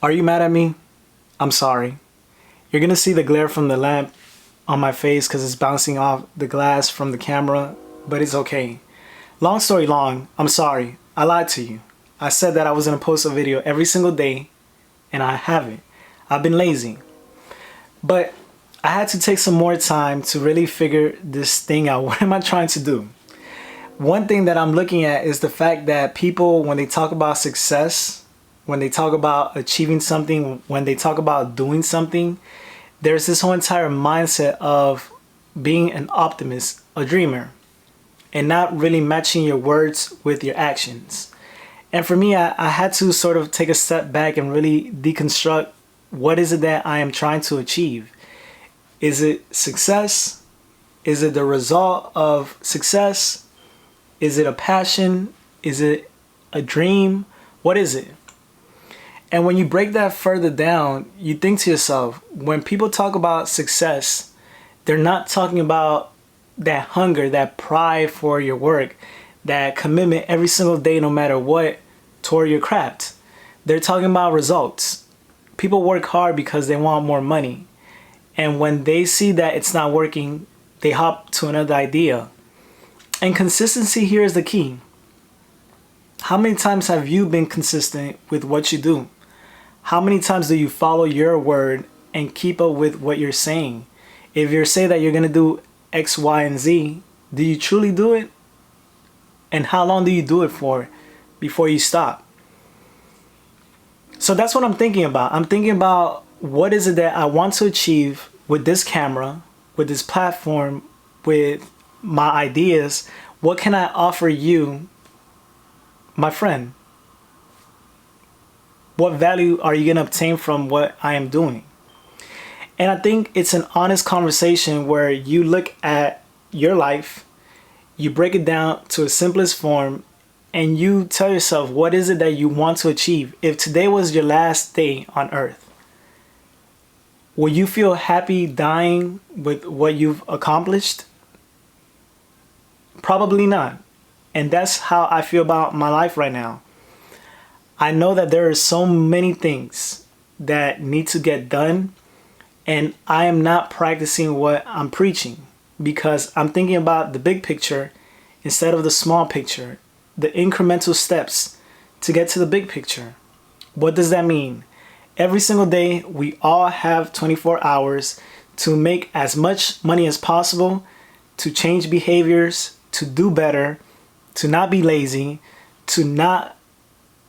Are you mad at me? I'm sorry. You're gonna see the glare from the lamp on my face because it's bouncing off the glass from the camera, but it's okay. Long story long, I'm sorry. I lied to you. I said that I was gonna post a video every single day, and I haven't. I've been lazy. But I had to take some more time to really figure this thing out. What am I trying to do? One thing that I'm looking at is the fact that people, when they talk about success, when they talk about achieving something, when they talk about doing something, there's this whole entire mindset of being an optimist, a dreamer, and not really matching your words with your actions. And for me, I had to sort of take a step back and really deconstruct what is it that I am trying to achieve. Is it success? Is it the result of success? Is it a passion? Is it a dream? What is it? And when you break that further down, you think to yourself, when people talk about success, they're not talking about that hunger, that pride for your work, that commitment every single day, no matter what, toward your craft. They're talking about results. People work hard because they want more money. And when they see that it's not working, they hop to another idea. And consistency here is the key. How many times have you been consistent with what you do? How many times do you follow your word and keep up with what you're saying? If you're saying that you're going to do X, Y, and Z, do you truly do it? And how long do you do it for before you stop? So that's what I'm thinking about. I'm thinking about what is it that I want to achieve with this camera, with this platform, with my ideas. What can I offer you, my friend? What value are you going to obtain from what I am doing? And I think it's an honest conversation where you look at your life, you break it down to its simplest form, and you tell yourself, what is it that you want to achieve? If today was your last day on earth, will you feel happy dying with what you've accomplished? Probably not. And that's how I feel about my life right now. I know that there are so many things that need to get done, and I am not practicing what I'm preaching because I'm thinking about the big picture instead of the small picture, the incremental steps to get to the big picture. What does that mean? Every single day, we all have 24 hours to make as much money as possible, to change behaviors, to do better, to not be lazy, to not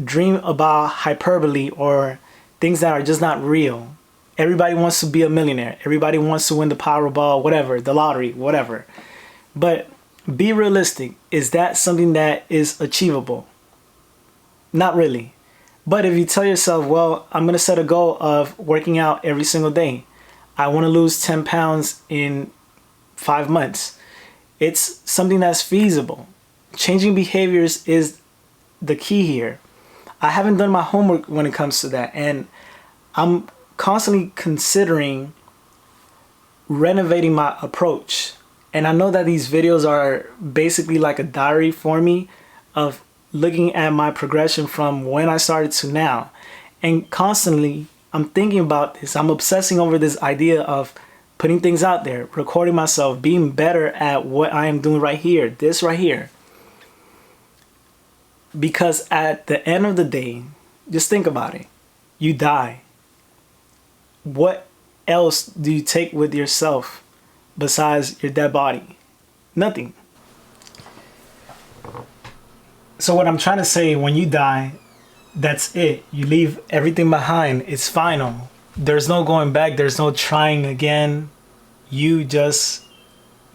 dream about hyperbole or things that are just not real. Everybody wants to be a millionaire. Everybody wants to win the Powerball, whatever, the lottery, whatever. But be realistic. Is that something that is achievable? Not really. But if you tell yourself, well, I'm going to set a goal of working out every single day. I want to lose 10 pounds in 5 months. It's something that's feasible. Changing behaviors is the key here. I haven't done my homework when it comes to that. And I'm constantly considering renovating my approach. And I know that these videos are basically like a diary for me of looking at my progression from when I started to now. And constantly, I'm thinking about this. I'm obsessing over this idea of putting things out there, recording myself, being better at what I am doing right here, this right here. Because at the end of the day, just think about it. You die. What else do you take with yourself besides your dead body? Nothing. So what I'm trying to say, when you die, that's it. You leave everything behind. It's final. There's no going back. There's no trying again. You just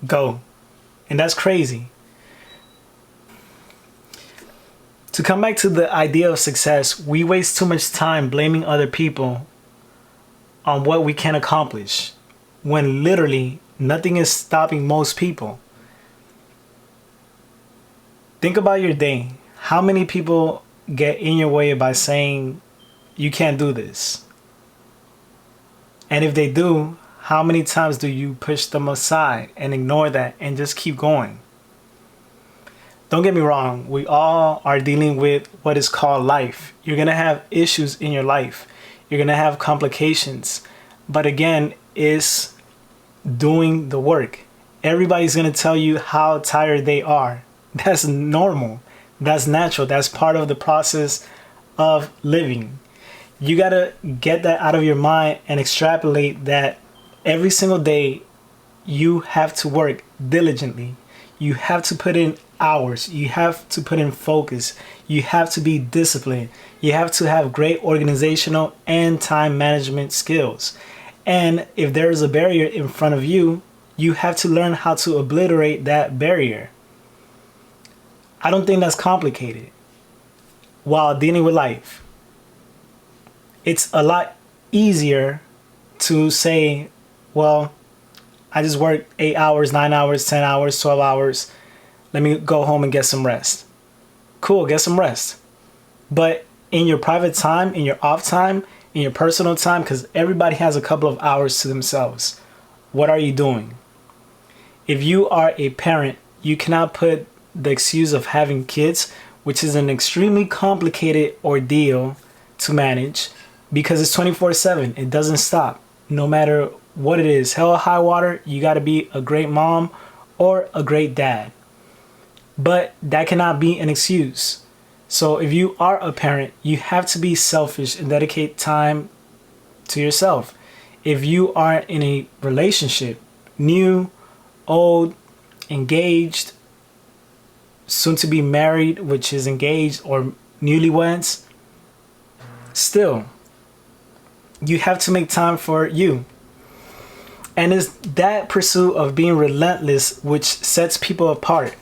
go. And that's crazy. To come back to the idea of success, we waste too much time blaming other people on what we can accomplish when literally nothing is stopping most people. Think about your day. How many people get in your way by saying you can't do this? And if they do, how many times do you push them aside and ignore that and just keep going? Don't get me wrong, we all are dealing with what is called life. You're going to have issues in your life. You're going to have complications. But again, it's doing the work. Everybody's going to tell you how tired they are. That's normal. That's natural. That's part of the process of living. You got to get that out of your mind and extrapolate that every single day you have to work diligently. You have to put in hours. You have to put in focus. You have to be disciplined. You have to have great organizational and time management skills. And if there is a barrier in front of you, you have to learn how to obliterate that barrier. I don't think that's complicated while dealing with life. It's a lot easier to say, well, I just worked 8 hours, 9 hours, 10 hours, 12 hours. Let me go home and get some rest. Cool, get some rest. But in your private time, in your off time, in your personal time, because everybody has a couple of hours to themselves, what are you doing? If you are a parent, you cannot put the excuse of having kids, which is an extremely complicated ordeal to manage, because it's 24/7. It doesn't stop. No matter what it is, hell or high water, you got to be a great mom or a great dad. But that cannot be an excuse. So if you are a parent, you have to be selfish and dedicate time to yourself. If you are in a relationship, new, old, engaged, soon to be married, which is engaged, or newlyweds, still, you have to make time for you. And it's that pursuit of being relentless which sets people apart.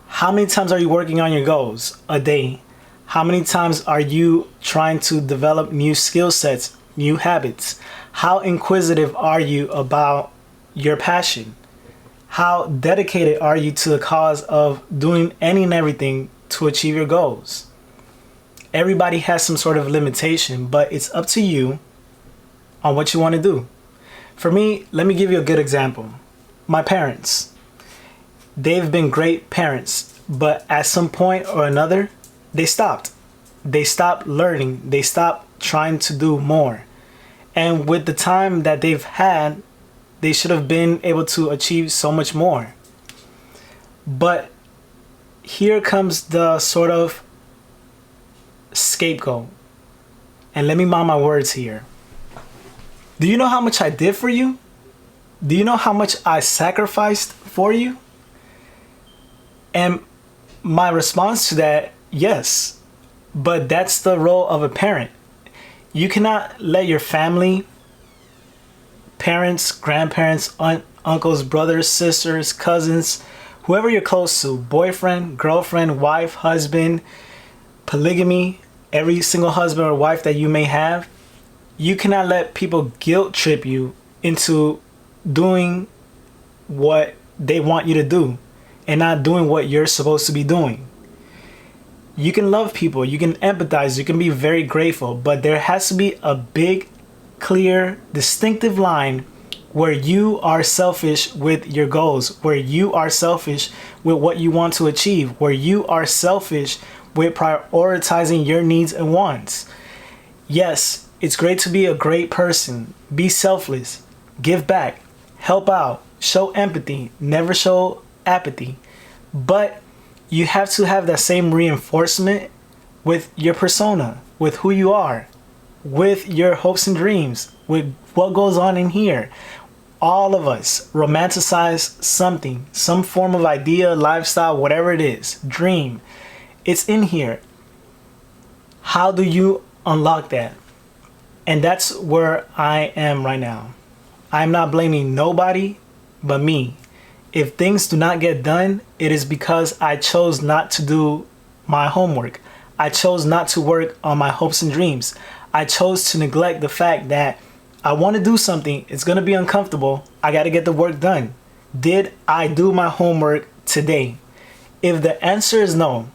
How many times are you working on your goals a day? How many times are you trying to develop new skill sets, new habits? How inquisitive are you about your passion? How dedicated are you to the cause of doing any and everything to achieve your goals? Everybody has some sort of limitation, but it's up to you on what you want to do. For me, let me give you a good example. My parents, they've been great parents, but at some point or another, they stopped. They stopped learning. They stopped trying to do more. And with the time that they've had, they should have been able to achieve so much more. But here comes the sort of scapegoat. And let me mind my words here. Do you know how much I did for you? Do you know how much I sacrificed for you? And my response to that, yes. But that's the role of a parent. You cannot let your family, parents, grandparents, uncles, brothers, sisters, cousins, whoever you're close to, boyfriend, girlfriend, wife, husband, polygamy, every single husband or wife that you may have, you cannot let people guilt trip you into doing what they want you to do and not doing what you're supposed to be doing. You can love people, you can empathize, you can be very grateful, but there has to be a big, clear, distinctive line where you are selfish with your goals, where you are selfish with what you want to achieve, where you are selfish with prioritizing your needs and wants. Yes, it's great to be a great person. Be selfless, give back, help out, show empathy, never show apathy. But you have to have that same reinforcement with your persona, with who you are, with your hopes and dreams, with what goes on in here. All of us romanticize something, some form of idea, lifestyle, whatever it is, dream. It's in here. How do you unlock that? And that's where I am right now. I'm not blaming nobody but me. If things do not get done, it is because I chose not to do my homework. I chose not to work on my hopes and dreams. I chose to neglect the fact that I want to do something. It's going to be uncomfortable. I got to get the work done. Did I do my homework today? If the answer is no,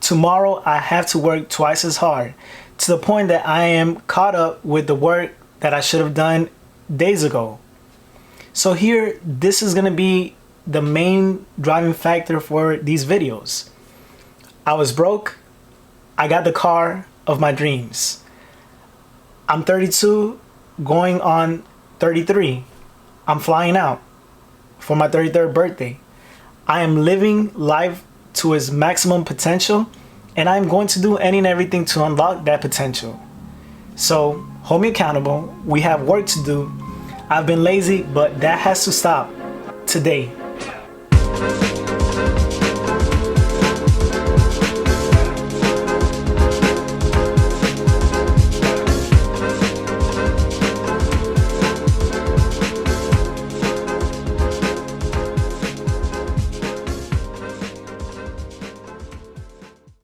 tomorrow I have to work twice as hard to the point that I am caught up with the work that I should have done days ago. So here, this is going to be the main driving factor for these videos. I was broke. I got the car of my dreams. I'm 32, going on 33. I'm flying out for my 33rd birthday. I am living life to its maximum potential, and I'm going to do any and everything to unlock that potential. So hold me accountable. We have work to do. I've been lazy, but that has to stop today.